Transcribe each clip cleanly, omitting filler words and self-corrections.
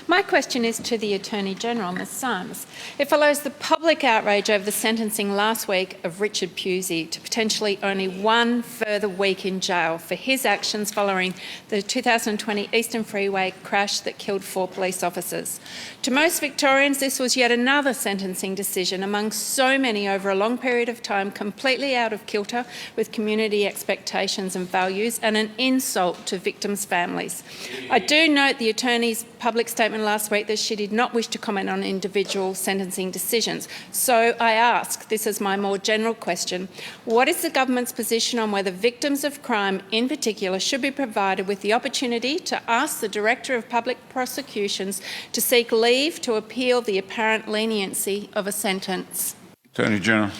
My question is to the Attorney-General, Ms Symes. It follows the public outrage over the sentencing last week of Richard Pusey to potentially only one further week in jail for his actions following the 2020 Eastern Freeway crash that killed 4 police officers. To most Victorians, this was yet another sentencing decision among so many over a long period of time, completely out of kilter with community expectations and values, and an insult to victims' families. I do note the Attorney's public statement last week that she did not wish to comment on individual sentencing decisions. So I ask, this is my more general question, what is the government's position on whether victims of crime in particular should be provided with the opportunity to ask the Director of Public Prosecutions to seek leave to appeal the apparent leniency of a sentence? Attorney-General.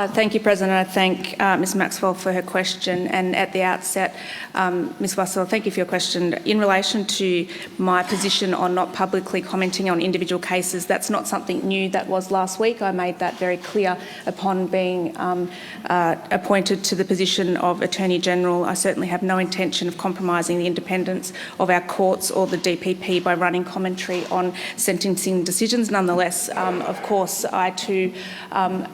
Thank you, President. I thank Ms Maxwell for her question. And at the outset, Ms Maxwell, thank you for your question. In relation to my position on not publicly commenting on individual cases, that's not something new. That was last week. I made that very clear upon being appointed to the position of Attorney-General. I certainly have no intention of compromising the independence of our courts or the DPP by running commentary on sentencing decisions. Nonetheless, of course, I too am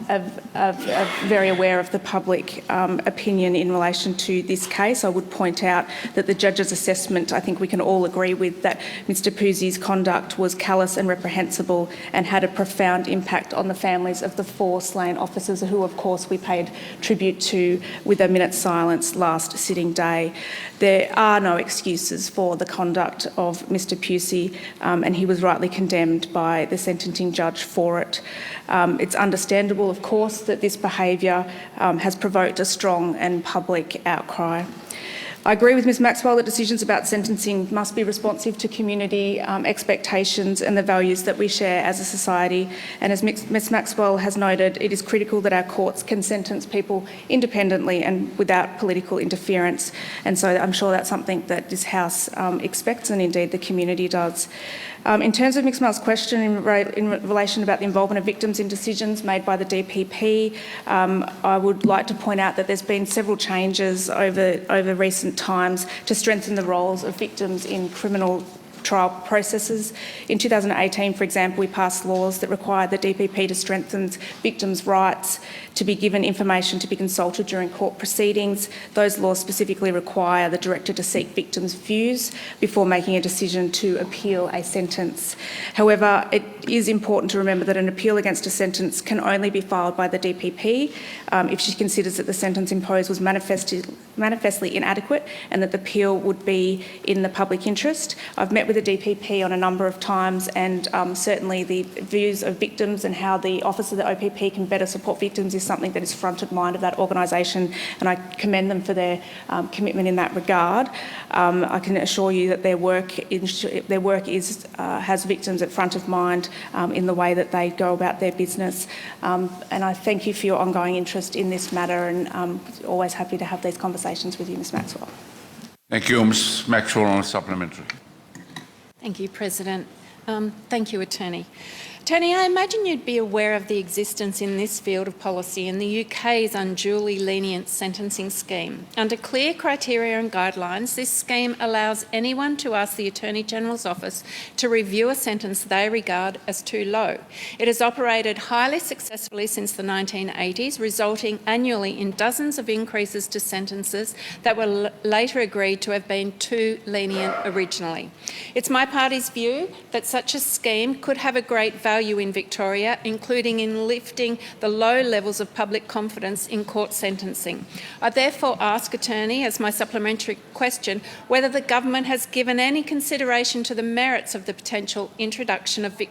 very aware of the public opinion in relation to this case. I would point out that the judge's assessment, I think we can all agree with, that Mr Pusey's conduct was callous and reprehensible and had a profound impact on the families of the 4 slain officers who, of course, we paid tribute to with a minute's silence last sitting day. There are no excuses for the conduct of Mr Pusey, and he was rightly condemned by the sentencing judge for it. It's understandable, of course, that this behaviour has provoked a strong and public outcry. I agree with Ms Maxwell that decisions about sentencing must be responsive to community expectations and the values that we share as a society. And as Ms Maxwell has noted, it is critical that our courts can sentence people independently and without political interference. And so I'm sure that's something that this House expects, and indeed the community does. In terms of Ms Maxwell's question in relation about the involvement of victims in decisions made by the DPP, I would like to point out that there's been several changes over recent times to strengthen the roles of victims in criminal trial processes. In 2018, for example, we passed laws that require the DPP to strengthen victims' rights to be given information to be consulted during court proceedings. Those laws specifically require the Director to seek victims' views before making a decision to appeal a sentence. However, it is important to remember that an appeal against a sentence can only be filed by the DPP if she considers that the sentence imposed was manifestly inadequate and that the appeal would be in the public interest. I've met with the DPP on a number of times, and certainly the views of victims and how the Office of the OPP can better support victims is something that is front of mind of that organisation, and I commend them for their commitment in that regard. I can assure you that their work has victims at front of mind in the way that they go about their business, and I thank you for your ongoing interest in this matter, and always happy to have these conversations with you, Ms Maxwell. Thank you, Ms Maxwell, on a supplementary. Thank you, President. Thank you, Attorney. Tony, I imagine you'd be aware of the existence in this field of policy in the UK's unduly lenient sentencing scheme. Under clear criteria and guidelines, this scheme allows anyone to ask the Attorney-General's office to review a sentence they regard as too low. It has operated highly successfully since the 1980s, resulting annually in dozens of increases to sentences that were later agreed to have been too lenient originally. It's my party's view that such a scheme could have a great value in Victoria, including in lifting the low levels of public confidence in court sentencing. I therefore ask, Attorney, as my supplementary question, whether the government has given any consideration to the merits of the potential introduction of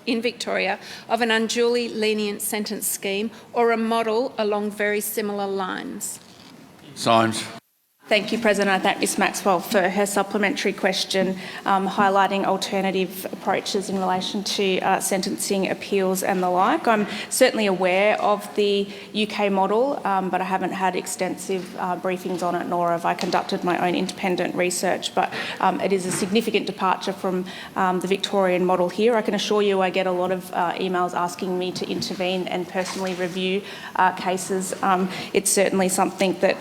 in Victoria of an unduly lenient sentence scheme or a model along very similar lines. Symes. Thank you, President. I thank Ms Maxwell for her supplementary question, highlighting alternative approaches in relation to sentencing appeals and the like. I'm certainly aware of the UK model, but I haven't had extensive briefings on it, nor have I conducted my own independent research. But it is a significant departure from the Victorian model here. I can assure you I get a lot of emails asking me to intervene and personally review cases. It's certainly something that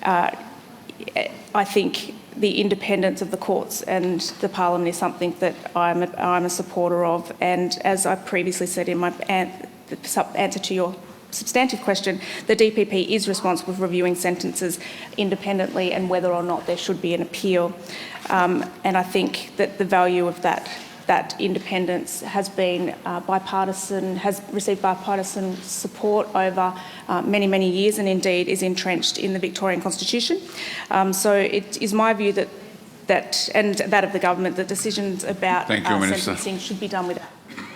I think the independence of the courts and the Parliament is something that I'm a supporter of. And as I previously said in my answer to your substantive question, the DPP is responsible for reviewing sentences independently and whether or not there should be an appeal. And I think that the value of that independence has been bipartisan, has received bipartisan support over many, many years, and indeed is entrenched in the Victorian Constitution. So it is my view that and that of the government, that decisions about Thank you, Minister. sentencing should be done without